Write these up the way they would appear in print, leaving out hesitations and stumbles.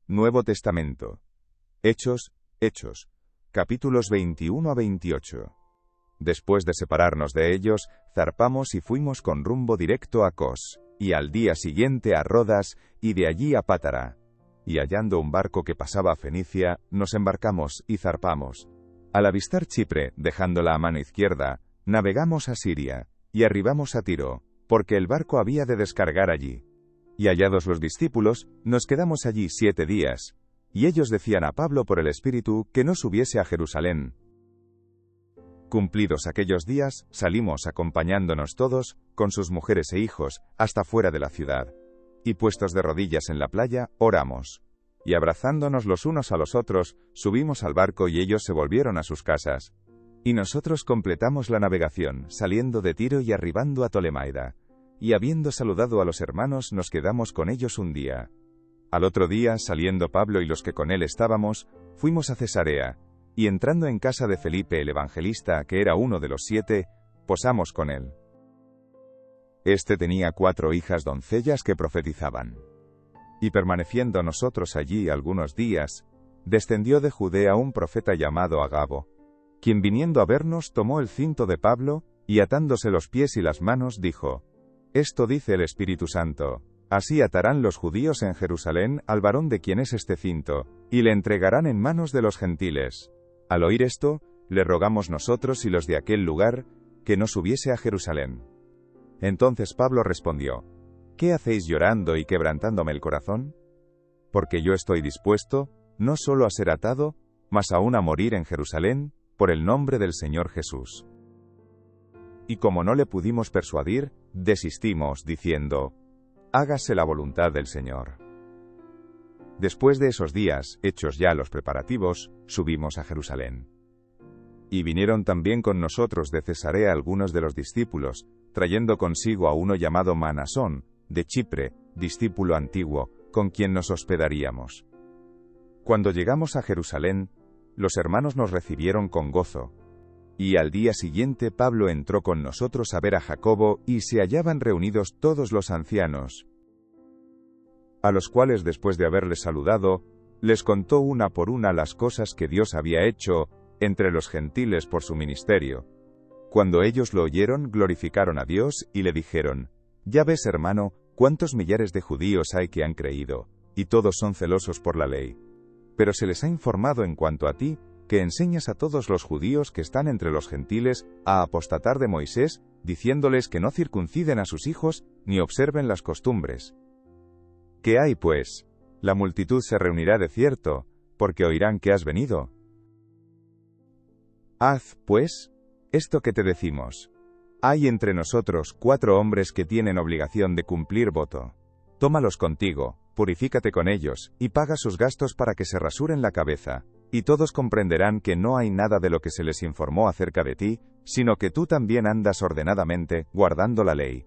Nuevo Testamento. Hechos, capítulos 21 a 28. Después de separarnos de ellos, zarpamos y fuimos con rumbo directo a Cos, y al día siguiente a Rodas, y de allí a Pátara. Y hallando un barco que pasaba a Fenicia, nos embarcamos y zarpamos. Al avistar Chipre, dejándola a mano izquierda, navegamos a Siria, y arribamos a Tiro, porque el barco había de descargar allí. Y hallados los discípulos, nos quedamos allí 7 días, y ellos decían a Pablo por el Espíritu que no subiese a Jerusalén. Cumplidos aquellos días, salimos acompañándonos todos, con sus mujeres e hijos, hasta fuera de la ciudad. Y puestos de rodillas en la playa, oramos. Y abrazándonos los unos a los otros, subimos al barco y ellos se volvieron a sus casas. Y nosotros completamos la navegación, saliendo de Tiro y arribando a Tolemaida. Y habiendo saludado a los hermanos, nos quedamos con ellos un día. Al otro día, saliendo Pablo y los que con él estábamos, fuimos a Cesarea, y entrando en casa de Felipe el evangelista, que era uno de los 7, posamos con él. Este tenía 4 hijas doncellas que profetizaban. Y permaneciendo nosotros allí algunos días, descendió de Judea un profeta llamado Agabo, quien viniendo a vernos tomó el cinto de Pablo, y atándose los pies y las manos dijo: Esto dice el Espíritu Santo, así atarán los judíos en Jerusalén al varón de quien es este cinto, y le entregarán en manos de los gentiles. Al oír esto, le rogamos nosotros y los de aquel lugar, que no subiese a Jerusalén. Entonces Pablo respondió: ¿Qué hacéis llorando y quebrantándome el corazón? Porque yo estoy dispuesto, no solo a ser atado, mas aún a morir en Jerusalén, por el nombre del Señor Jesús. Y como no le pudimos persuadir, desistimos, diciendo: Hágase la voluntad del Señor. Después de esos días, hechos ya los preparativos, subimos a Jerusalén. Y vinieron también con nosotros de Cesarea algunos de los discípulos, trayendo consigo a uno llamado Manasón, de Chipre, discípulo antiguo, con quien nos hospedaríamos. Cuando llegamos a Jerusalén, los hermanos nos recibieron con gozo. Y al día siguiente Pablo entró con nosotros a ver a Jacobo, y se hallaban reunidos todos los ancianos, a los cuales después de haberles saludado, les contó una por una las cosas que Dios había hecho entre los gentiles por su ministerio. Cuando ellos lo oyeron, glorificaron a Dios y le dijeron: Ya ves, hermano, cuántos millares de judíos hay que han creído, y todos son celosos por la ley. Pero se les ha informado en cuanto a ti, que enseñas a todos los judíos que están entre los gentiles a apostatar de Moisés, diciéndoles que no circunciden a sus hijos, ni observen las costumbres. ¿Qué hay, pues? La multitud se reunirá de cierto, porque oirán que has venido. Haz, pues, esto que te decimos. Hay entre nosotros 4 hombres que tienen obligación de cumplir voto. Tómalos contigo, purifícate con ellos, y paga sus gastos para que se rasuren la cabeza, y todos comprenderán que no hay nada de lo que se les informó acerca de ti, sino que tú también andas ordenadamente, guardando la ley.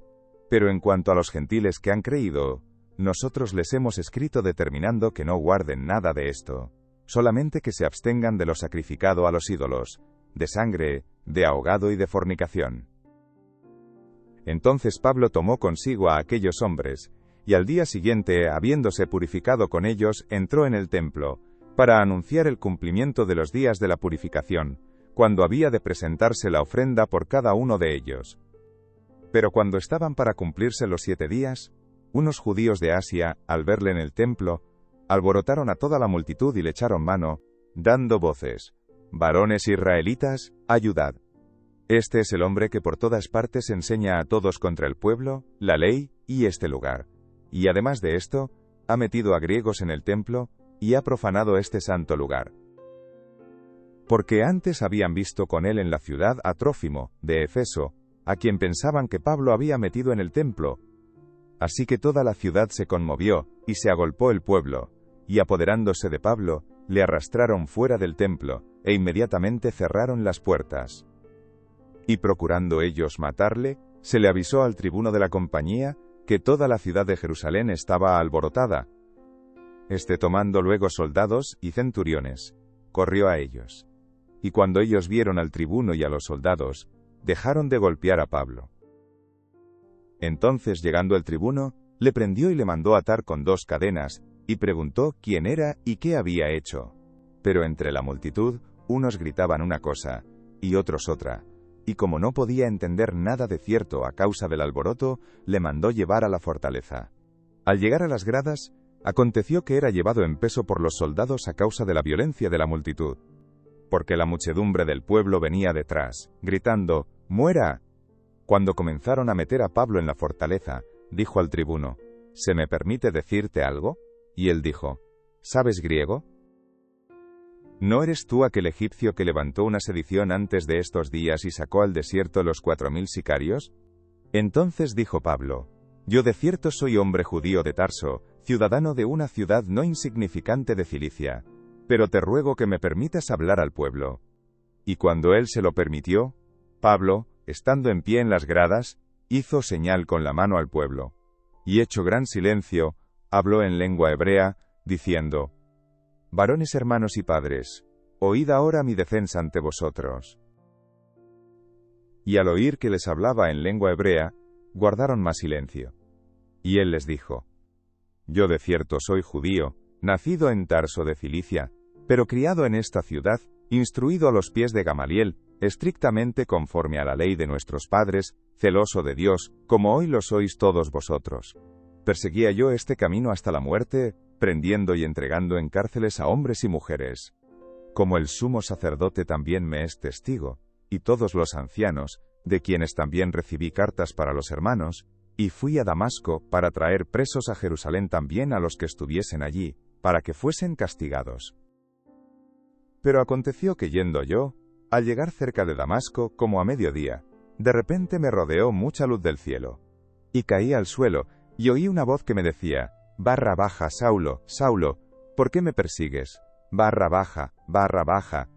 Pero en cuanto a los gentiles que han creído, nosotros les hemos escrito determinando que no guarden nada de esto, solamente que se abstengan de lo sacrificado a los ídolos, de sangre, de ahogado y de fornicación. Entonces Pablo tomó consigo a aquellos hombres, y al día siguiente, habiéndose purificado con ellos, entró en el templo, para anunciar el cumplimiento de los días de la purificación, cuando había de presentarse la ofrenda por cada uno de ellos. Pero cuando estaban para cumplirse los 7 días, unos judíos de Asia, al verle en el templo, alborotaron a toda la multitud y le echaron mano, dando voces: Varones israelitas, ayudad. Este es el hombre que por todas partes enseña a todos contra el pueblo, la ley y este lugar. Y además de esto, ha metido a griegos en el templo, y ha profanado este santo lugar. Porque antes habían visto con él en la ciudad a Trófimo, de Efeso, a quien pensaban que Pablo había metido en el templo. Así que toda la ciudad se conmovió, y se agolpó el pueblo, y apoderándose de Pablo, le arrastraron fuera del templo, e inmediatamente cerraron las puertas. Y procurando ellos matarle, se le avisó al tribuno de la compañía, que toda la ciudad de Jerusalén estaba alborotada. Este tomando luego soldados y centuriones, corrió a ellos. Y cuando ellos vieron al tribuno y a los soldados, dejaron de golpear a Pablo. Entonces, llegando el tribuno, le prendió y le mandó atar con 2 cadenas, y preguntó quién era y qué había hecho. Pero entre la multitud, unos gritaban una cosa, y otros otra, y como no podía entender nada de cierto a causa del alboroto, le mandó llevar a la fortaleza. Al llegar a las gradas, aconteció que era llevado en peso por los soldados a causa de la violencia de la multitud, porque la muchedumbre del pueblo venía detrás, gritando, ¡muera! Cuando comenzaron a meter a Pablo en la fortaleza, dijo al tribuno, ¿se me permite decirte algo? Y él dijo, ¿sabes griego? ¿No eres tú aquel egipcio que levantó una sedición antes de estos días y sacó al desierto los 4000 sicarios? Entonces dijo Pablo, yo de cierto soy hombre judío de Tarso, ciudadano de una ciudad no insignificante de Cilicia, pero te ruego que me permitas hablar al pueblo. Y cuando él se lo permitió, Pablo, estando en pie en las gradas, hizo señal con la mano al pueblo, y hecho gran silencio, habló en lengua hebrea, diciendo, varones hermanos y padres, oíd ahora mi defensa ante vosotros. Y al oír que les hablaba en lengua hebrea, guardaron más silencio. Y él les dijo, yo de cierto soy judío, nacido en Tarso de Cilicia, pero criado en esta ciudad, instruido a los pies de Gamaliel, estrictamente conforme a la ley de nuestros padres, celoso de Dios, como hoy lo sois todos vosotros. Perseguía yo este camino hasta la muerte, prendiendo y entregando en cárceles a hombres y mujeres. Como el sumo sacerdote también me es testigo, y todos los ancianos, de quienes también recibí cartas para los hermanos, y fui a Damasco para traer presos a Jerusalén también a los que estuviesen allí, para que fuesen castigados. Pero aconteció que yendo yo, al llegar cerca de Damasco, como a mediodía, de repente me rodeó mucha luz del cielo. Y caí al suelo, y oí una voz que me decía, barra baja, Saulo, Saulo, ¿por qué me persigues? Barra baja, barra baja.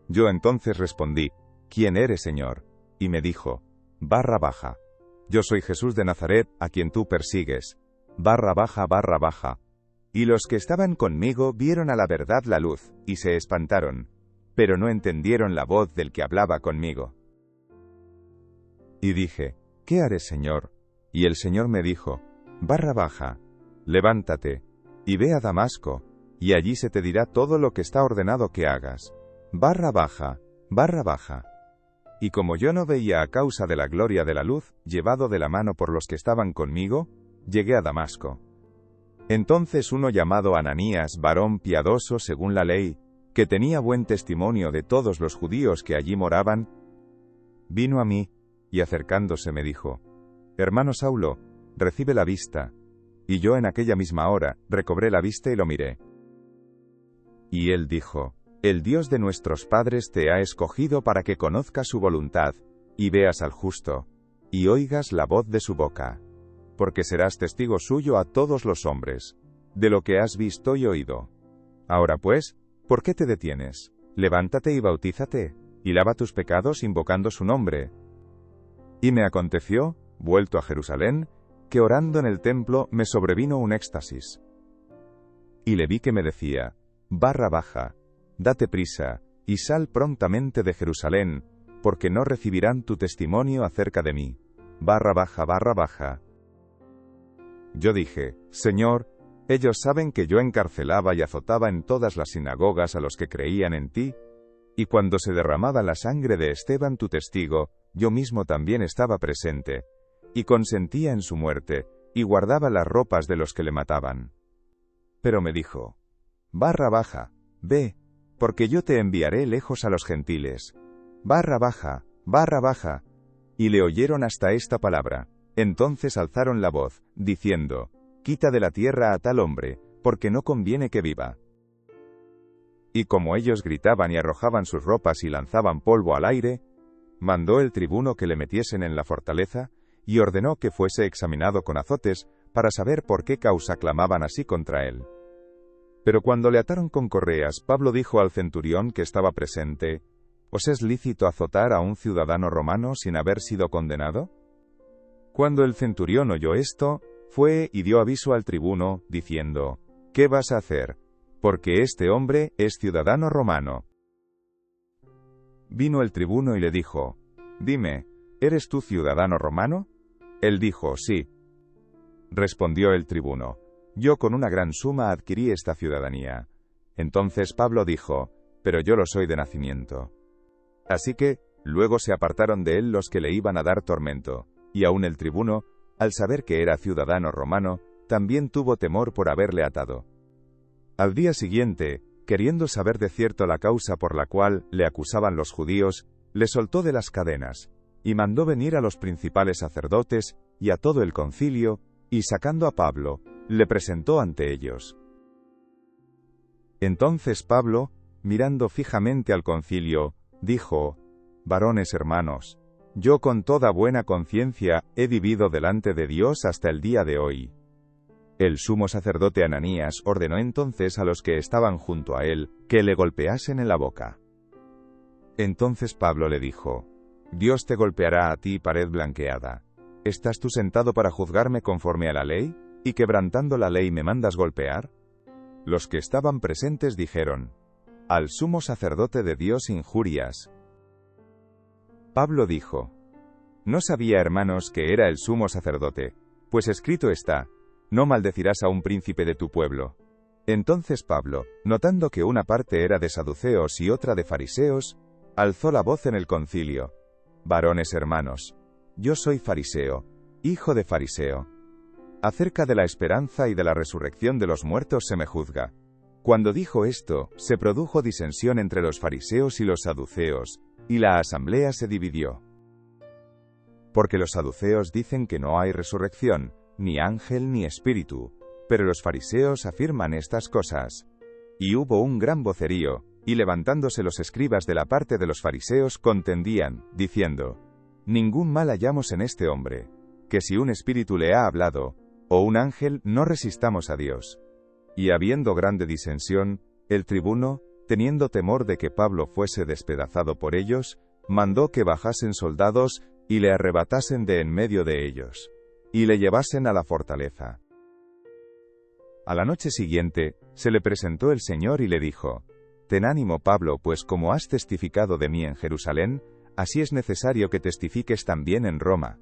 Yo entonces respondí, ¿quién eres, Señor? Y me dijo, barra baja. Yo soy Jesús de Nazaret, a quien tú persigues. Barra baja, barra baja. Y los que estaban conmigo vieron a la verdad la luz, y se espantaron, pero no entendieron la voz del que hablaba conmigo. Y dije, ¿qué haré, Señor? Y el Señor me dijo, barra baja, levántate, y ve a Damasco, y allí se te dirá todo lo que está ordenado que hagas. Barra baja, barra baja. Y como yo no veía a causa de la gloria de la luz, llevado de la mano por los que estaban conmigo, llegué a Damasco. Entonces uno llamado Ananías, varón piadoso según la ley, que tenía buen testimonio de todos los judíos que allí moraban, vino a mí, y acercándose me dijo, hermano Saulo, recibe la vista. Y yo en aquella misma hora, recobré la vista y lo miré. Y él dijo, el Dios de nuestros padres te ha escogido para que conozcas su voluntad, y veas al justo, y oigas la voz de su boca. Porque serás testigo suyo a todos los hombres, de lo que has visto y oído. Ahora pues, ¿por qué te detienes? Levántate y bautízate, y lava tus pecados invocando su nombre. Y me aconteció, vuelto a Jerusalén, que orando en el templo me sobrevino un éxtasis. Y le vi que me decía, barra baja, date prisa, y sal prontamente de Jerusalén, porque no recibirán tu testimonio acerca de mí. Barra baja, barra baja. Yo dije, Señor, ellos saben que yo encarcelaba y azotaba en todas las sinagogas a los que creían en ti, y cuando se derramaba la sangre de Esteban tu testigo, yo mismo también estaba presente, y consentía en su muerte, y guardaba las ropas de los que le mataban. Pero me dijo, barra baja, ve, porque yo te enviaré lejos a los gentiles. Barra baja, barra baja. Y le oyeron hasta esta palabra. Entonces alzaron la voz, diciendo, quita de la tierra a tal hombre, porque no conviene que viva. Y como ellos gritaban y arrojaban sus ropas y lanzaban polvo al aire, mandó el tribuno que le metiesen en la fortaleza, y ordenó que fuese examinado con azotes, para saber por qué causa clamaban así contra él. Pero cuando le ataron con correas, Pablo dijo al centurión que estaba presente, ¿os es lícito azotar a un ciudadano romano sin haber sido condenado? Cuando el centurión oyó esto, fue y dio aviso al tribuno, diciendo, ¿qué vas a hacer? Porque este hombre es ciudadano romano. Vino el tribuno y le dijo, dime, ¿eres tú ciudadano romano? Él dijo, sí. Respondió el tribuno, Yo con una gran suma adquirí esta ciudadanía. Entonces Pablo dijo, pero yo lo soy de nacimiento. Así que, luego se apartaron de él los que le iban a dar tormento, y aun el tribuno, al saber que era ciudadano romano, también tuvo temor por haberle atado. Al día siguiente, queriendo saber de cierto la causa por la cual le acusaban los judíos, le soltó de las cadenas, y mandó venir a los principales sacerdotes, y a todo el concilio, y sacando a Pablo, le presentó ante ellos. Entonces Pablo, mirando fijamente al concilio, dijo, «Varones hermanos, yo con toda buena conciencia he vivido delante de Dios hasta el día de hoy». El sumo sacerdote Ananías ordenó entonces a los que estaban junto a él que le golpeasen en la boca. Entonces Pablo le dijo, «Dios te golpeará a ti, pared blanqueada. ¿Estás tú sentado para juzgarme conforme a la ley, y quebrantando la ley me mandas golpear?» Los que estaban presentes dijeron, «Al sumo sacerdote de Dios injurias». Pablo dijo, «No sabía, hermanos, que era el sumo sacerdote, pues escrito está, no maldecirás a un príncipe de tu pueblo». Entonces Pablo, notando que una parte era de saduceos y otra de fariseos, alzó la voz en el concilio, «Varones hermanos, yo soy fariseo, hijo de fariseo. Acerca de la esperanza y de la resurrección de los muertos se me juzga». Cuando dijo esto, se produjo disensión entre los fariseos y los saduceos, y la asamblea se dividió. Porque los saduceos dicen que no hay resurrección, ni ángel ni espíritu, pero los fariseos afirman estas cosas. Y hubo un gran vocerío, y levantándose los escribas de la parte de los fariseos contendían, diciendo, «Ningún mal hallamos en este hombre, que si un espíritu le ha hablado, o un ángel, no resistamos a Dios». Y habiendo grande disensión, el tribuno, teniendo temor de que Pablo fuese despedazado por ellos, mandó que bajasen soldados, y le arrebatasen de en medio de ellos, y le llevasen a la fortaleza. A la noche siguiente, se le presentó el Señor y le dijo, «Ten ánimo, Pablo, pues como has testificado de mí en Jerusalén, así es necesario que testifiques también en Roma».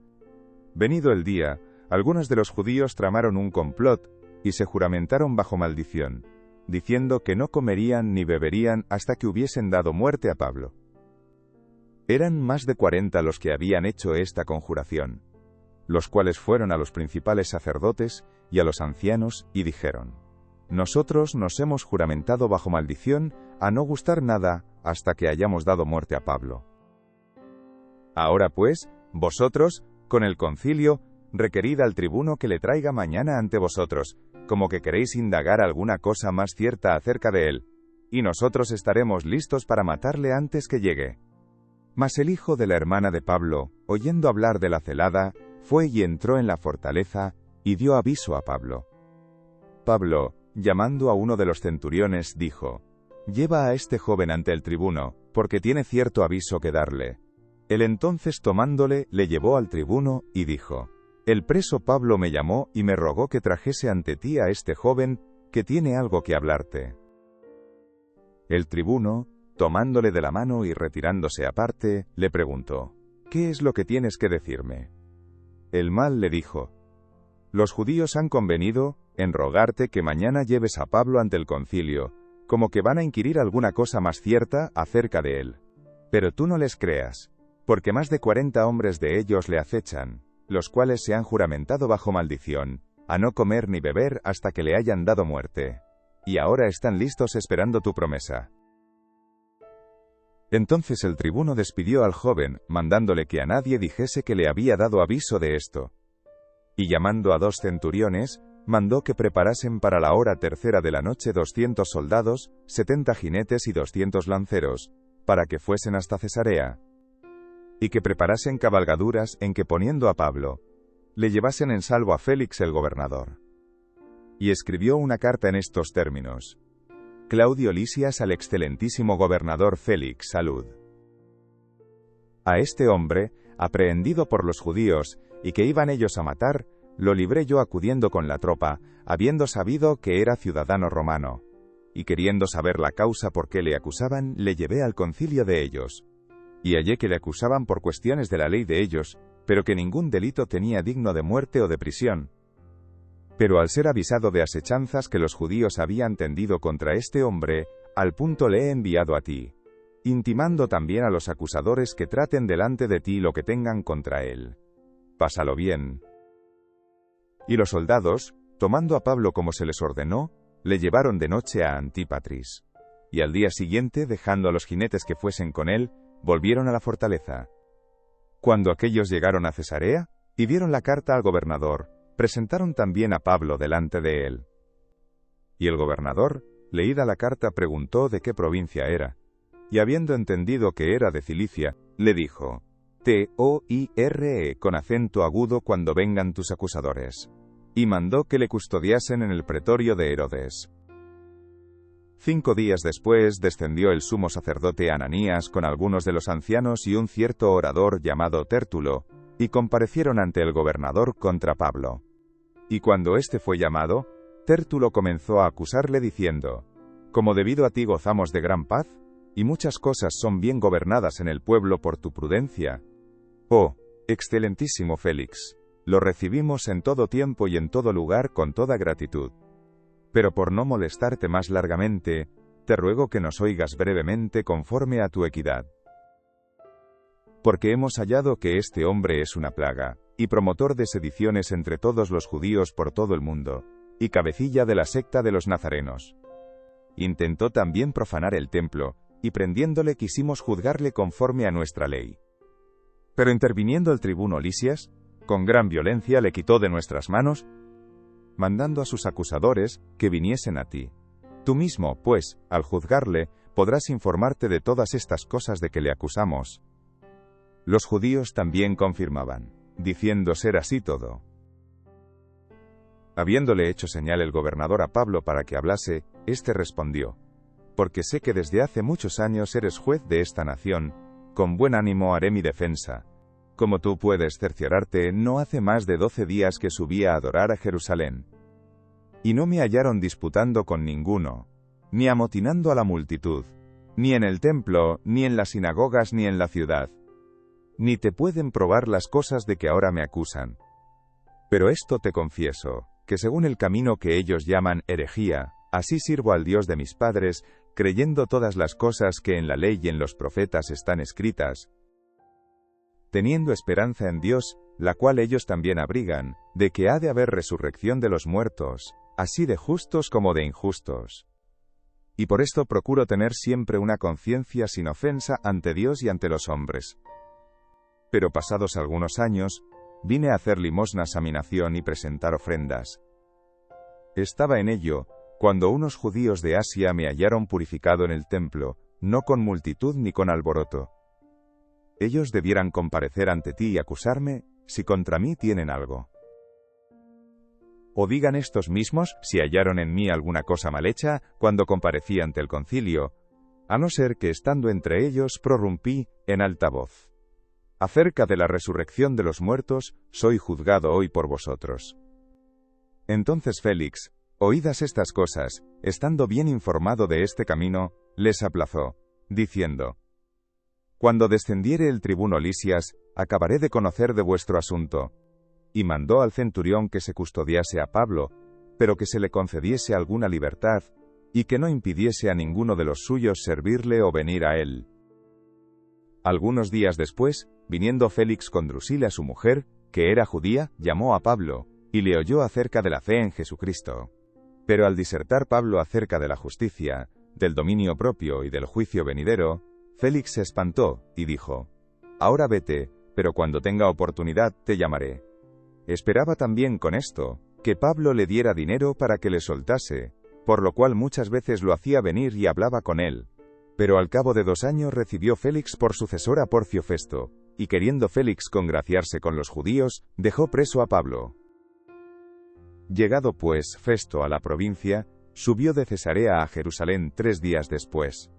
Venido el día, algunos de los judíos tramaron un complot, y se juramentaron bajo maldición, diciendo que no comerían ni beberían hasta que hubiesen dado muerte a Pablo. Eran más de 40 los que habían hecho esta conjuración, los cuales fueron a los principales sacerdotes y a los ancianos, y dijeron, «Nosotros nos hemos juramentado bajo maldición a no gustar nada hasta que hayamos dado muerte a Pablo. Ahora pues, vosotros, con el concilio, requerid al tribuno que le traiga mañana ante vosotros, como que queréis indagar alguna cosa más cierta acerca de él, y nosotros estaremos listos para matarle antes que llegue». Mas el hijo de la hermana de Pablo, oyendo hablar de la celada, fue y entró en la fortaleza, y dio aviso a Pablo. Pablo, llamando a uno de los centuriones, dijo, «Lleva a este joven ante el tribuno, porque tiene cierto aviso que darle». Él entonces tomándole, le llevó al tribuno, y dijo, «El preso Pablo me llamó y me rogó que trajese ante ti a este joven, que tiene algo que hablarte». El tribuno, tomándole de la mano y retirándose aparte, le preguntó, «¿Qué es lo que tienes que decirme?». El mal le dijo, «Los judíos han convenido en rogarte que mañana lleves a Pablo ante el concilio, como que van a inquirir alguna cosa más cierta acerca de él. Pero tú no les creas, porque más de 40 hombres de ellos le acechan, los cuales se han juramentado bajo maldición, a no comer ni beber hasta que le hayan dado muerte. Y ahora están listos esperando tu promesa». Entonces el tribuno despidió al joven, mandándole que a nadie dijese que le había dado aviso de esto. Y llamando a 2 centuriones, mandó que preparasen para la hora tercera de la noche 200 soldados, 70 jinetes y 200 lanceros, para que fuesen hasta Cesarea. Y que preparasen cabalgaduras en que poniendo a Pablo, le llevasen en salvo a Félix el gobernador. Y escribió una carta en estos términos: Claudio Lisias al excelentísimo gobernador Félix, salud. A este hombre, aprehendido por los judíos, y que iban ellos a matar, lo libré yo acudiendo con la tropa, habiendo sabido que era ciudadano romano. Y queriendo saber la causa por qué le acusaban, le llevé al concilio de ellos. Y hallé que le acusaban por cuestiones de la ley de ellos, pero que ningún delito tenía digno de muerte o de prisión. Pero al ser avisado de asechanzas que los judíos habían tendido contra este hombre, al punto le he enviado a ti, intimando también a los acusadores que traten delante de ti lo que tengan contra él. Pásalo bien. Y los soldados, tomando a Pablo como se les ordenó, le llevaron de noche a Antípatris. Y al día siguiente, dejando a los jinetes que fuesen con él, volvieron a la fortaleza. Cuando aquellos llegaron a Cesarea, y dieron la carta al gobernador, presentaron también a Pablo delante de él. Y el gobernador, leída la carta, preguntó de qué provincia era, y habiendo entendido que era de Cilicia, le dijo: T-O-I-R-E con acento agudo cuando vengan tus acusadores. Y mandó que le custodiasen en el pretorio de Herodes. 5 días después descendió el sumo sacerdote Ananías con algunos de los ancianos y un cierto orador llamado Tértulo, y comparecieron ante el gobernador contra Pablo. Y cuando éste fue llamado, Tértulo comenzó a acusarle diciendo: Como debido a ti gozamos de gran paz, y muchas cosas son bien gobernadas en el pueblo por tu prudencia. Oh, excelentísimo Félix, lo recibimos en todo tiempo y en todo lugar con toda gratitud. Pero por no molestarte más largamente, te ruego que nos oigas brevemente conforme a tu equidad. Porque hemos hallado que este hombre es una plaga, y promotor de sediciones entre todos los judíos por todo el mundo, y cabecilla de la secta de los nazarenos. Intentó también profanar el templo, y prendiéndole quisimos juzgarle conforme a nuestra ley. Pero interviniendo el tribuno Lisias, con gran violencia le quitó de nuestras manos, mandando a sus acusadores que viniesen a ti. Tú mismo, pues, al juzgarle, podrás informarte de todas estas cosas de que le acusamos. Los judíos también confirmaban, diciendo ser así todo. Habiéndole hecho señal el gobernador a Pablo para que hablase, éste respondió: Porque sé que desde hace muchos años eres juez de esta nación, con buen ánimo haré mi defensa. Como tú puedes cerciorarte, no hace más de 12 días que subí a adorar a Jerusalén. Y no me hallaron disputando con ninguno, ni amotinando a la multitud, ni en el templo, ni en las sinagogas, ni en la ciudad. Ni te pueden probar las cosas de que ahora me acusan. Pero esto te confieso, que según el camino que ellos llaman herejía, así sirvo al Dios de mis padres, creyendo todas las cosas que en la ley y en los profetas están escritas, teniendo esperanza en Dios, la cual ellos también abrigan, de que ha de haber resurrección de los muertos, así de justos como de injustos. Y por esto procuro tener siempre una conciencia sin ofensa ante Dios y ante los hombres. Pero pasados algunos años, vine a hacer limosnas a mi nación y presentar ofrendas. Estaba en ello, cuando unos judíos de Asia me hallaron purificado en el templo, no con multitud ni con alboroto. Ellos debieran comparecer ante ti y acusarme, si contra mí tienen algo. O digan estos mismos, si hallaron en mí alguna cosa mal hecha, cuando comparecí ante el concilio, a no ser que estando entre ellos prorrumpí, en alta voz: Acerca de la resurrección de los muertos, soy juzgado hoy por vosotros. Entonces Félix, oídas estas cosas, estando bien informado de este camino, les aplazó, diciendo: Cuando descendiere el tribuno Lisias, acabaré de conocer de vuestro asunto. Y mandó al centurión que se custodiase a Pablo, pero que se le concediese alguna libertad, y que no impidiese a ninguno de los suyos servirle o venir a él. Algunos días después, viniendo Félix con Drusila su mujer, que era judía, llamó a Pablo, y le oyó acerca de la fe en Jesucristo. Pero al disertar Pablo acerca de la justicia, del dominio propio y del juicio venidero, Félix se espantó, y dijo: Ahora vete, pero cuando tenga oportunidad te llamaré. Esperaba también con esto, que Pablo le diera dinero para que le soltase, por lo cual muchas veces lo hacía venir y hablaba con él. Pero al cabo de 2 años recibió Félix por sucesor a Porcio Festo, y queriendo Félix congraciarse con los judíos, dejó preso a Pablo. Llegado pues Festo a la provincia, subió de Cesarea a Jerusalén 3 días después.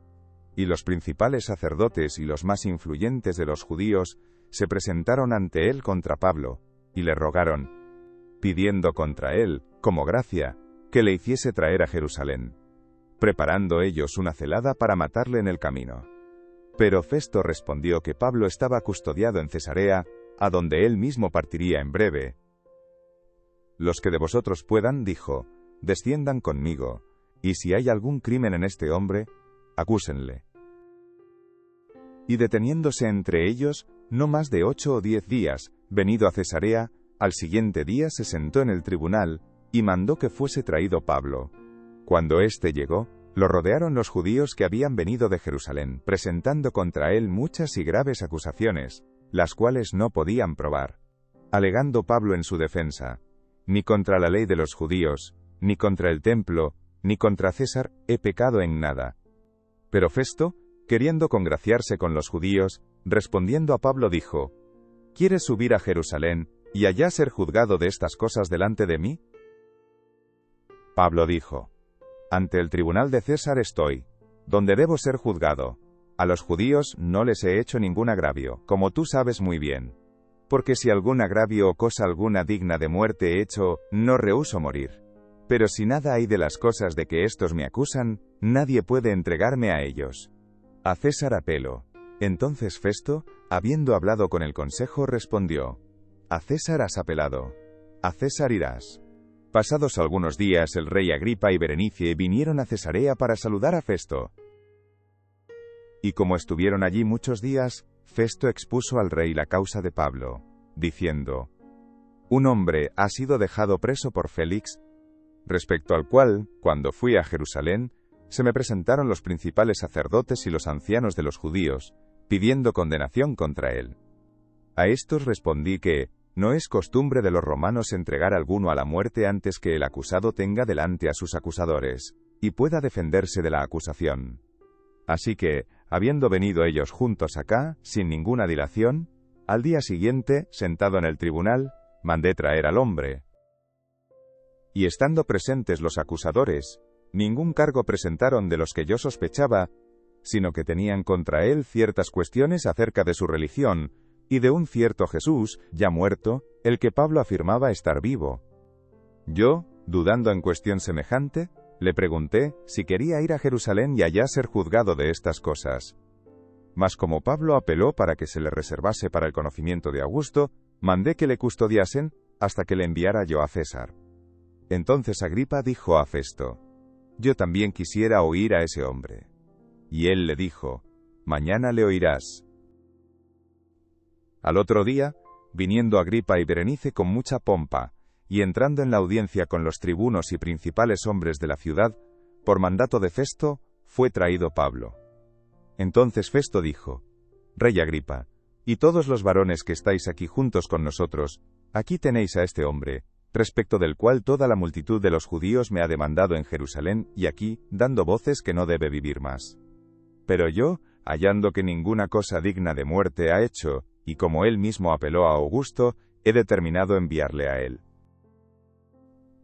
Y los principales sacerdotes y los más influyentes de los judíos se presentaron ante él contra Pablo, y le rogaron, pidiendo contra él, como gracia, que le hiciese traer a Jerusalén, preparando ellos una celada para matarle en el camino. Pero Festo respondió que Pablo estaba custodiado en Cesarea, a donde él mismo partiría en breve, los que de vosotros puedan, dijo, desciendan conmigo, y si hay algún crimen en este hombre, acúsenle. Y deteniéndose entre ellos, no más de 8 o 10 días, venido a Cesarea, al siguiente día se sentó en el tribunal, y mandó que fuese traído Pablo. Cuando éste llegó, lo rodearon los judíos que habían venido de Jerusalén, presentando contra él muchas y graves acusaciones, las cuales no podían probar. Alegando Pablo en su defensa, ni contra la ley de los judíos, ni contra el templo, ni contra César, he pecado en nada. Pero Festo, queriendo congraciarse con los judíos, respondiendo a Pablo dijo, ¿quieres subir a Jerusalén, y allá ser juzgado de estas cosas delante de mí? Pablo dijo, ante el tribunal de César estoy, donde debo ser juzgado. A los judíos no les he hecho ningún agravio, como tú sabes muy bien. Porque si algún agravio o cosa alguna digna de muerte he hecho, no rehúso morir. Pero si nada hay de las cosas de que éstos me acusan, nadie puede entregarme a ellos. A César apelo. Entonces Festo, habiendo hablado con el consejo, respondió, a César has apelado. A César irás. Pasados algunos días el rey Agripa y Berenice vinieron a Cesarea para saludar a Festo. Y como estuvieron allí muchos días, Festo expuso al rey la causa de Pablo, diciendo, un hombre ha sido dejado preso por Félix, respecto al cual, cuando fui a Jerusalén, se me presentaron los principales sacerdotes y los ancianos de los judíos, pidiendo condenación contra él. A estos respondí que, no es costumbre de los romanos entregar a alguno a la muerte antes que el acusado tenga delante a sus acusadores, y pueda defenderse de la acusación. Así que, habiendo venido ellos juntos acá, sin ninguna dilación, al día siguiente, sentado en el tribunal, mandé traer al hombre. Y estando presentes los acusadores, ningún cargo presentaron de los que yo sospechaba, sino que tenían contra él ciertas cuestiones acerca de su religión, y de un cierto Jesús, ya muerto, el que Pablo afirmaba estar vivo. Yo, dudando en cuestión semejante, le pregunté si quería ir a Jerusalén y allá ser juzgado de estas cosas. Mas como Pablo apeló para que se le reservase para el conocimiento de Augusto, mandé que le custodiasen hasta que le enviara yo a César. Entonces Agripa dijo a Festo, yo también quisiera oír a ese hombre. Y él le dijo, mañana le oirás. Al otro día, viniendo Agripa y Berenice con mucha pompa, y entrando en la audiencia con los tribunos y principales hombres de la ciudad, por mandato de Festo, fue traído Pablo. Entonces Festo dijo, Rey Agripa, y todos los varones que estáis aquí juntos con nosotros, aquí tenéis a este hombre, respecto del cual toda la multitud de los judíos me ha demandado en Jerusalén y aquí, dando voces que no debe vivir más. Pero yo, hallando que ninguna cosa digna de muerte ha hecho, y como él mismo apeló a Augusto, he determinado enviarle a él.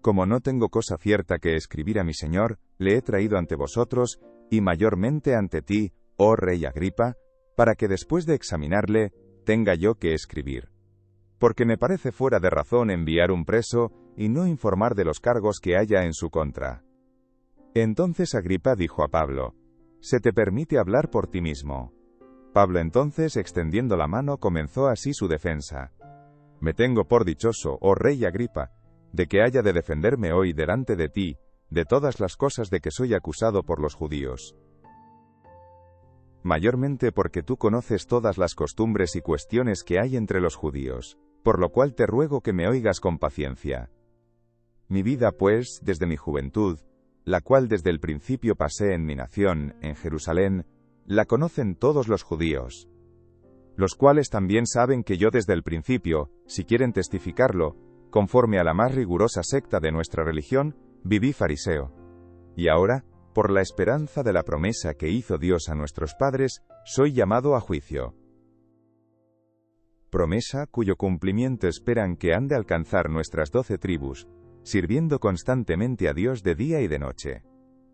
Como no tengo cosa cierta que escribir a mi señor, le he traído ante vosotros, y mayormente ante ti, oh rey Agripa, para que después de examinarle, tenga yo que escribir. Porque me parece fuera de razón enviar un preso, y no informar de los cargos que haya en su contra. Entonces Agripa dijo a Pablo, se te permite hablar por ti mismo. Pablo entonces, extendiendo la mano, comenzó así su defensa. Me tengo por dichoso, oh rey Agripa, de que haya de defenderme hoy delante de ti, de todas las cosas de que soy acusado por los judíos. Mayormente porque tú conoces todas las costumbres y cuestiones que hay entre los judíos, por lo cual te ruego que me oigas con paciencia. Mi vida, pues, desde mi juventud, la cual desde el principio pasé en mi nación, en Jerusalén, la conocen todos los judíos, los cuales también saben que yo desde el principio, si quieren testificarlo, conforme a la más rigurosa secta de nuestra religión, viví fariseo. Y ahora, por la esperanza de la promesa que hizo Dios a nuestros padres, soy llamado a juicio. Promesa cuyo cumplimiento esperan que han de alcanzar nuestras 12 tribus, sirviendo constantemente a Dios de día y de noche.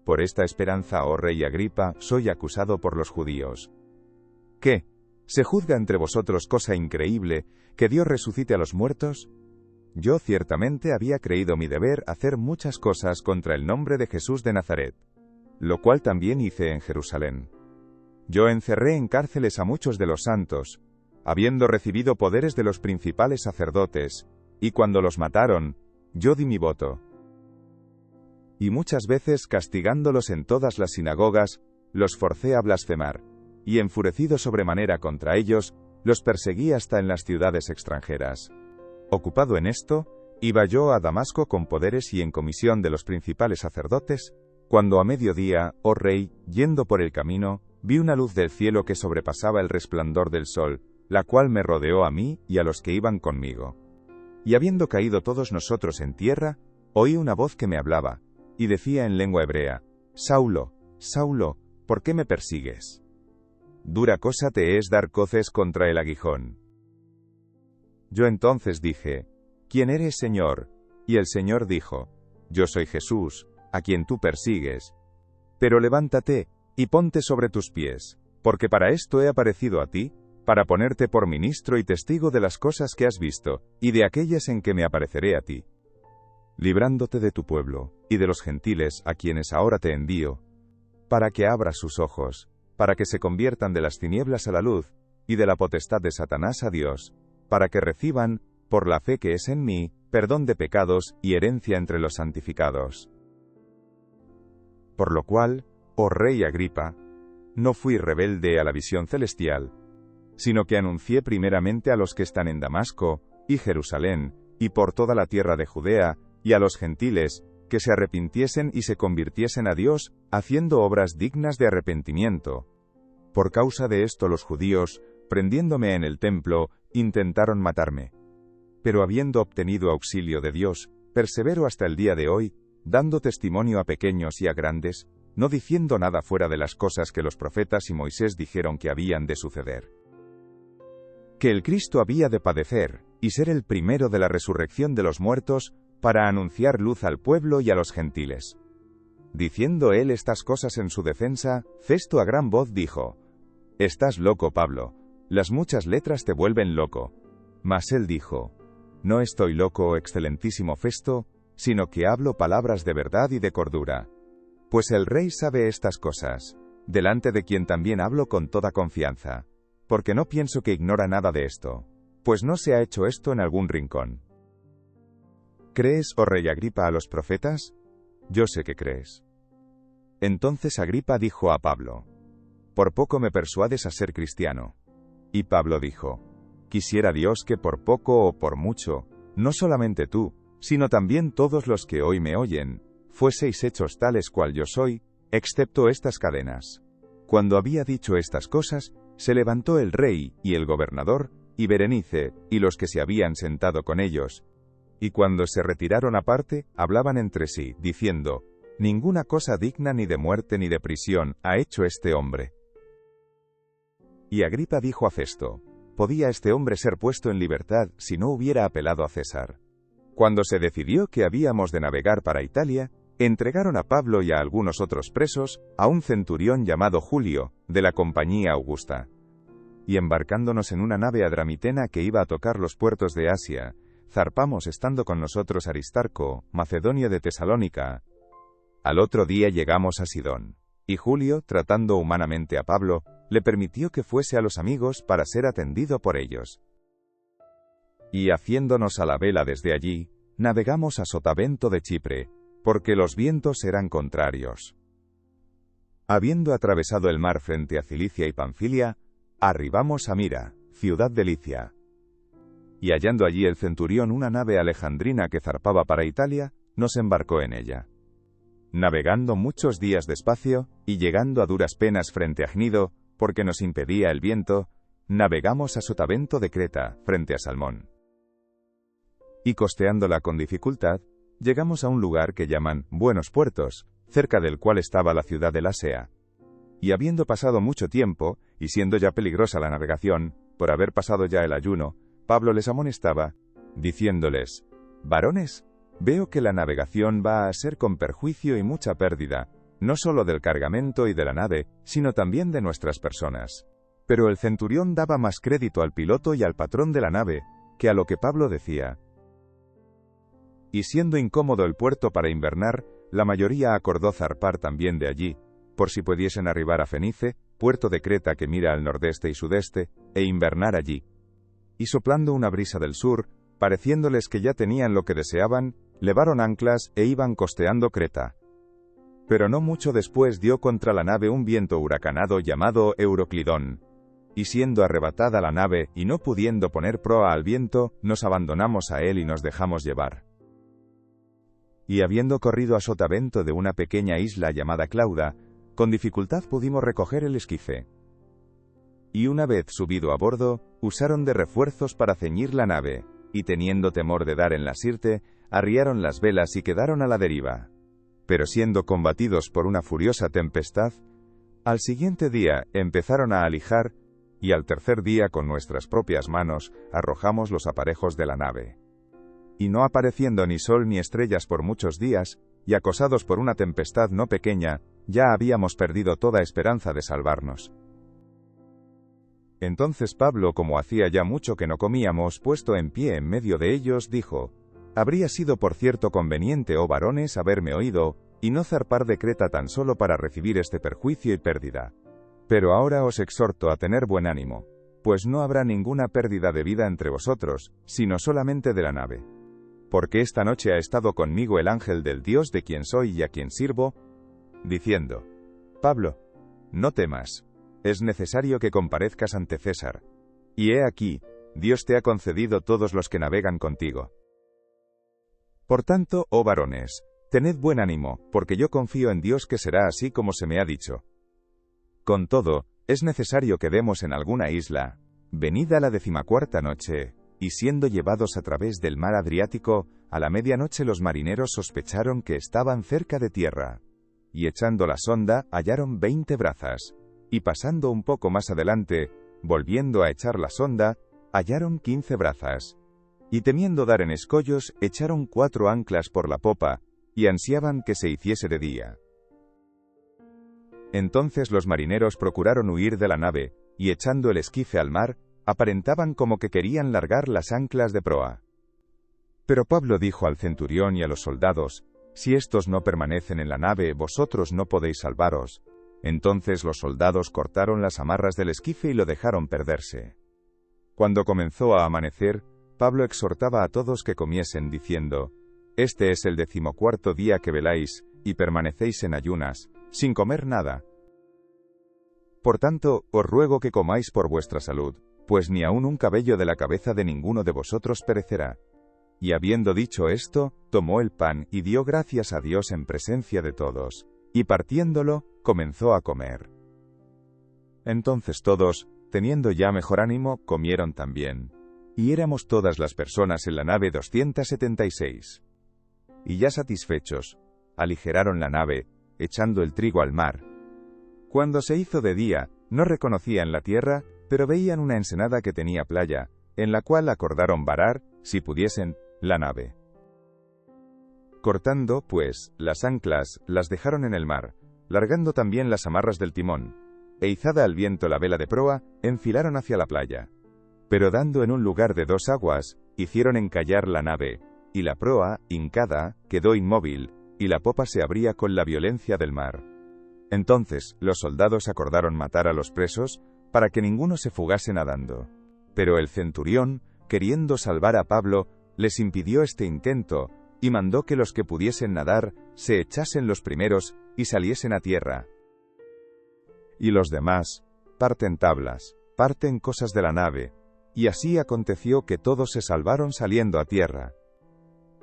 Por esta esperanza, oh rey Agripa, soy acusado por los judíos. ¿Qué? ¿Se juzga entre vosotros cosa increíble, que Dios resucite a los muertos? Yo ciertamente había creído mi deber hacer muchas cosas contra el nombre de Jesús de Nazaret, lo cual también hice en Jerusalén. Yo encerré en cárceles a muchos de los santos, habiendo recibido poderes de los principales sacerdotes, y cuando los mataron, yo di mi voto. Y muchas veces, castigándolos en todas las sinagogas, los forcé a blasfemar, y enfurecido sobremanera contra ellos, los perseguí hasta en las ciudades extranjeras. Ocupado en esto, iba yo a Damasco con poderes y en comisión de los principales sacerdotes, cuando a mediodía, oh rey, yendo por el camino, vi una luz del cielo que sobrepasaba el resplandor del sol, la cual me rodeó a mí y a los que iban conmigo. Y habiendo caído todos nosotros en tierra, oí una voz que me hablaba, y decía en lengua hebrea: Saulo, Saulo, ¿por qué me persigues? Dura cosa te es dar coces contra el aguijón. Yo entonces dije: ¿Quién eres, Señor? Y el Señor dijo: Yo soy Jesús, a quien tú persigues. Pero levántate, y ponte sobre tus pies, porque para esto he aparecido a ti, para ponerte por ministro y testigo de las cosas que has visto, y de aquellas en que me apareceré a ti, librándote de tu pueblo, y de los gentiles a quienes ahora te envío, para que abras sus ojos, para que se conviertan de las tinieblas a la luz, y de la potestad de Satanás a Dios, para que reciban, por la fe que es en mí, perdón de pecados y herencia entre los santificados. Por lo cual, oh rey Agripa, no fui rebelde a la visión celestial, sino que anuncié primeramente a los que están en Damasco, y Jerusalén, y por toda la tierra de Judea, y a los gentiles, que se arrepintiesen y se convirtiesen a Dios, haciendo obras dignas de arrepentimiento. Por causa de esto los judíos, prendiéndome en el templo, intentaron matarme. Pero habiendo obtenido auxilio de Dios, persevero hasta el día de hoy, dando testimonio a pequeños y a grandes, no diciendo nada fuera de las cosas que los profetas y Moisés dijeron que habían de suceder. Que el Cristo había de padecer, y ser el primero de la resurrección de los muertos, para anunciar luz al pueblo y a los gentiles. Diciendo él estas cosas en su defensa, Festo a gran voz dijo: Estás loco, Pablo, las muchas letras te vuelven loco. Mas él dijo: No estoy loco, excelentísimo Festo, sino que hablo palabras de verdad y de cordura. Pues el rey sabe estas cosas, delante de quien también hablo con toda confianza, porque no pienso que ignora nada de esto, pues no se ha hecho esto en algún rincón. ¿Crees, oh rey Agripa, a los profetas? Yo sé que crees. Entonces Agripa dijo a Pablo: Por poco me persuades a ser cristiano. Y Pablo dijo: Quisiera Dios que por poco o por mucho, no solamente tú, sino también todos los que hoy me oyen, fueseis hechos tales cual yo soy, excepto estas cadenas. Cuando había dicho estas cosas, se levantó el rey, y el gobernador, y Berenice, y los que se habían sentado con ellos, y cuando se retiraron aparte, hablaban entre sí, diciendo: Ninguna cosa digna ni de muerte ni de prisión ha hecho este hombre. Y Agripa dijo a Festo: ¿Podía este hombre ser puesto en libertad si no hubiera apelado a César? Cuando se decidió que habíamos de navegar para Italia, entregaron a Pablo y a algunos otros presos a un centurión llamado Julio, de la compañía Augusta. Y embarcándonos en una nave adramitena que iba a tocar los puertos de Asia, zarpamos estando con nosotros Aristarco, macedonio de Tesalónica. Al otro día llegamos a Sidón, y Julio, tratando humanamente a Pablo, le permitió que fuese a los amigos para ser atendido por ellos. Y haciéndonos a la vela desde allí, navegamos a Sotavento de Chipre, porque los vientos eran contrarios. Habiendo atravesado el mar frente a Cilicia y Panfilia, arribamos a Mira, ciudad de Licia. Y hallando allí el centurión una nave alejandrina que zarpaba para Italia, nos embarcó en ella. Navegando muchos días despacio, y llegando a duras penas frente a Gnido, porque nos impedía el viento, navegamos a Sotavento de Creta, frente a Salmón. Y costeándola con dificultad, llegamos a un lugar que llaman Buenos Puertos, cerca del cual estaba la ciudad de Lasea. Y habiendo pasado mucho tiempo, y siendo ya peligrosa la navegación, por haber pasado ya el ayuno, Pablo les amonestaba, diciéndoles: Varones, veo que la navegación va a ser con perjuicio y mucha pérdida, no solo del cargamento y de la nave, sino también de nuestras personas. Pero el centurión daba más crédito al piloto y al patrón de la nave, que a lo que Pablo decía. Y siendo incómodo el puerto para invernar, la mayoría acordó zarpar también de allí, por si pudiesen arribar a Fenice, puerto de Creta que mira al nordeste y sudeste, e invernar allí. Y soplando una brisa del sur, pareciéndoles que ya tenían lo que deseaban, levaron anclas e iban costeando Creta. Pero no mucho después dio contra la nave un viento huracanado llamado Euroclidón. Y siendo arrebatada la nave y no pudiendo poner proa al viento, nos abandonamos a él y nos dejamos llevar. Y habiendo corrido a sotavento de una pequeña isla llamada Clauda, con dificultad pudimos recoger el esquife. Y una vez subido a bordo, usaron de refuerzos para ceñir la nave, y teniendo temor de dar en la sirte, arriaron las velas y quedaron a la deriva. Pero siendo combatidos por una furiosa tempestad, al siguiente día empezaron a alijar, y al tercer día con nuestras propias manos arrojamos los aparejos de la nave. Y no apareciendo ni sol ni estrellas por muchos días, y acosados por una tempestad no pequeña, ya habíamos perdido toda esperanza de salvarnos. Entonces Pablo, como hacía ya mucho que no comíamos, puesto en pie en medio de ellos, dijo: «Habría sido por cierto conveniente, oh varones, haberme oído, y no zarpar de Creta tan solo para recibir este perjuicio y pérdida. Pero ahora os exhorto a tener buen ánimo, pues no habrá ninguna pérdida de vida entre vosotros, sino solamente de la nave. Porque esta noche ha estado conmigo el ángel del Dios de quien soy y a quien sirvo, diciendo: Pablo, no temas. Es necesario que comparezcas ante César. Y he aquí, Dios te ha concedido todos los que navegan contigo. Por tanto, oh varones, tened buen ánimo, porque yo confío en Dios que será así como se me ha dicho. Con todo, es necesario que demos en alguna isla, venida la 14ª noche, y siendo llevados a través del mar Adriático, a la medianoche los marineros sospecharon que estaban cerca de tierra. Y echando la sonda, hallaron 20 brazas. Y pasando un poco más adelante, volviendo a echar la sonda, hallaron 15 brazas. Y temiendo dar en escollos, echaron 4 anclas por la popa, y ansiaban que se hiciese de día. Entonces los marineros procuraron huir de la nave, y echando el esquife al mar, aparentaban como que querían largar las anclas de proa. Pero Pablo dijo al centurión y a los soldados: Si estos no permanecen en la nave, vosotros no podéis salvaros. Entonces los soldados cortaron las amarras del esquife y lo dejaron perderse. Cuando comenzó a amanecer, Pablo exhortaba a todos que comiesen, diciendo: Este es el 14º día que veláis, y permanecéis en ayunas, sin comer nada. Por tanto, os ruego que comáis por vuestra salud, pues ni aun un cabello de la cabeza de ninguno de vosotros perecerá. Y habiendo dicho esto, tomó el pan y dio gracias a Dios en presencia de todos, y partiéndolo, comenzó a comer. Entonces todos, teniendo ya mejor ánimo, comieron también. Y éramos todas las personas en la nave 276. Y ya satisfechos, aligeraron la nave, echando el trigo al mar. Cuando se hizo de día, no reconocían la tierra, pero veían una ensenada que tenía playa, en la cual acordaron varar, si pudiesen, la nave. Cortando, pues, las anclas, las dejaron en el mar, largando también las amarras del timón, e izada al viento la vela de proa, enfilaron hacia la playa. Pero dando en un lugar de 2 aguas, hicieron encallar la nave, y la proa, hincada, quedó inmóvil, y la popa se abría con la violencia del mar. Entonces, los soldados acordaron matar a los presos, para que ninguno se fugase nadando. Pero el centurión, queriendo salvar a Pablo, les impidió este intento, y mandó que los que pudiesen nadar, se echasen los primeros, y saliesen a tierra. Y los demás, parten tablas, parten cosas de la nave, y así aconteció que todos se salvaron saliendo a tierra.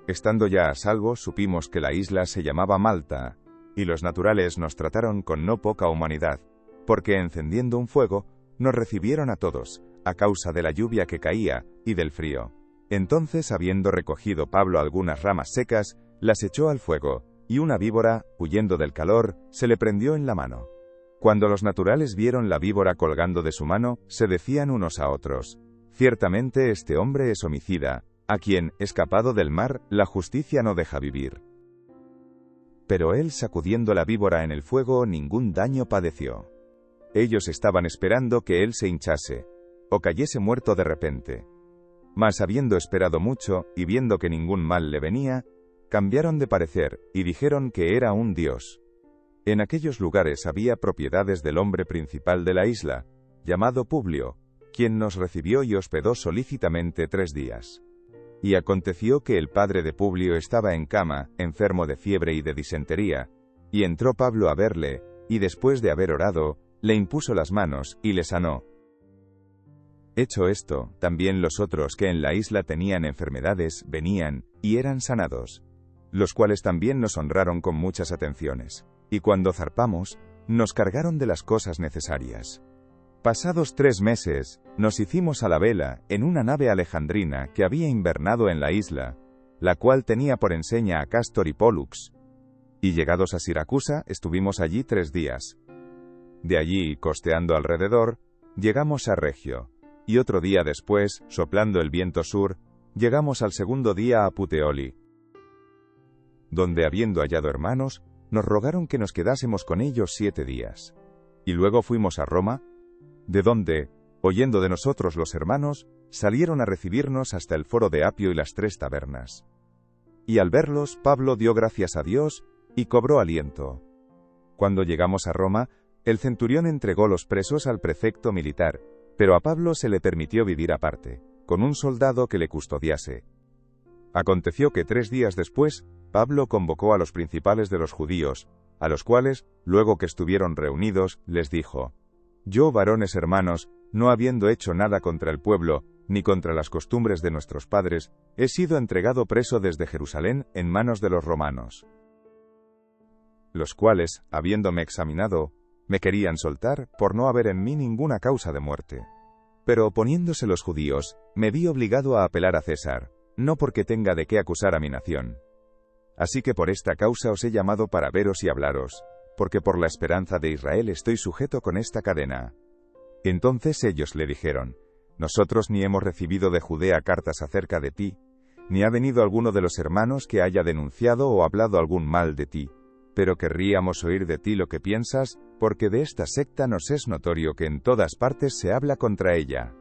Estando ya a salvo, supimos que la isla se llamaba Malta, y los naturales nos trataron con no poca humanidad, porque encendiendo un fuego, nos recibieron a todos, a causa de la lluvia que caía, y del frío. Entonces, habiendo recogido Pablo algunas ramas secas, las echó al fuego, y una víbora, huyendo del calor, se le prendió en la mano. Cuando los naturales vieron la víbora colgando de su mano, se decían unos a otros: Ciertamente este hombre es homicida, a quien, escapado del mar, la justicia no deja vivir. Pero él, sacudiendo la víbora en el fuego, ningún daño padeció. Ellos estaban esperando que él se hinchase, o cayese muerto de repente. Mas habiendo esperado mucho, y viendo que ningún mal le venía, cambiaron de parecer, y dijeron que era un dios. En aquellos lugares había propiedades del hombre principal de la isla, llamado Publio, quien nos recibió y hospedó solícitamente 3 días. Y aconteció que el padre de Publio estaba en cama, enfermo de fiebre y de disentería, y entró Pablo a verle, y después de haber orado, le impuso las manos, y le sanó. Hecho esto, también los otros que en la isla tenían enfermedades, venían, y eran sanados, los cuales también nos honraron con muchas atenciones. Y cuando zarpamos, nos cargaron de las cosas necesarias. Pasados 3 meses, nos hicimos a la vela, en una nave alejandrina que había invernado en la isla, la cual tenía por enseña a Cástor y Pólux. Y llegados a Siracusa, estuvimos allí 3 días. De allí, costeando alrededor, llegamos a Regio. Y otro día después, soplando el viento sur, llegamos al segundo día a Puteoli, donde habiendo hallado hermanos, nos rogaron que nos quedásemos con ellos 7 días. Y luego fuimos a Roma, de donde, oyendo de nosotros los hermanos, salieron a recibirnos hasta el foro de Apio y las 3 tabernas. Y al verlos, Pablo dio gracias a Dios, y cobró aliento. Cuando llegamos a Roma, el centurión entregó los presos al prefecto militar, pero a Pablo se le permitió vivir aparte, con un soldado que le custodiase. Aconteció que 3 días después, Pablo convocó a los principales de los judíos, a los cuales, luego que estuvieron reunidos, les dijo: Yo, varones hermanos, no habiendo hecho nada contra el pueblo, ni contra las costumbres de nuestros padres, he sido entregado preso desde Jerusalén en manos de los romanos, los cuales, habiéndome examinado, me querían soltar por no haber en mí ninguna causa de muerte. Pero oponiéndose los judíos, me vi obligado a apelar a César, no porque tenga de qué acusar a mi nación. Así que por esta causa os he llamado para veros y hablaros, porque por la esperanza de Israel estoy sujeto con esta cadena. Entonces ellos le dijeron: Nosotros ni hemos recibido de Judea cartas acerca de ti, ni ha venido alguno de los hermanos que haya denunciado o hablado algún mal de ti, pero querríamos oír de ti lo que piensas, porque de esta secta nos es notorio que en todas partes se habla contra ella.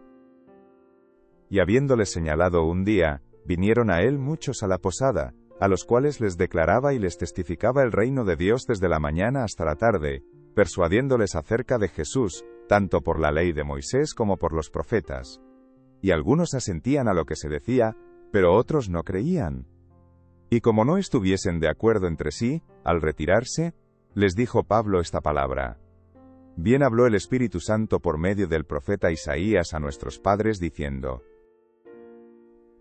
Y habiéndoles señalado un día, vinieron a él muchos a la posada, a los cuales les declaraba y les testificaba el reino de Dios desde la mañana hasta la tarde, persuadiéndoles acerca de Jesús, tanto por la ley de Moisés como por los profetas. Y algunos asentían a lo que se decía, pero otros no creían. Y como no estuviesen de acuerdo entre sí, al retirarse, les dijo Pablo esta palabra: Bien habló el Espíritu Santo por medio del profeta Isaías a nuestros padres diciendo: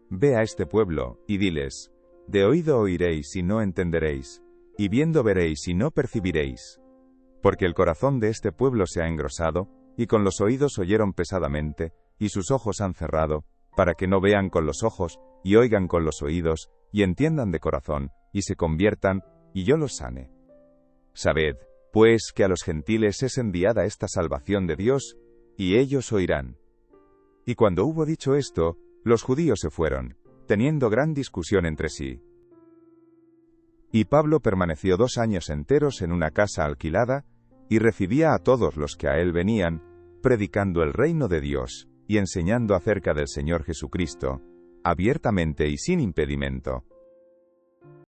Ve a este pueblo, y diles: De oído oiréis y no entenderéis, y viendo veréis y no percibiréis. Porque el corazón de este pueblo se ha engrosado, y con los oídos oyeron pesadamente, y sus ojos han cerrado, para que no vean con los ojos, y oigan con los oídos, y entiendan de corazón, y se conviertan, y yo los sane. Sabed, pues, que a los gentiles es enviada esta salvación de Dios, y ellos oirán. Y cuando hubo dicho esto, los judíos se fueron, teniendo gran discusión entre sí. Y Pablo permaneció 2 años enteros en una casa alquilada, y recibía a todos los que a él venían, predicando el reino de Dios, y enseñando acerca del Señor Jesucristo, abiertamente y sin impedimento,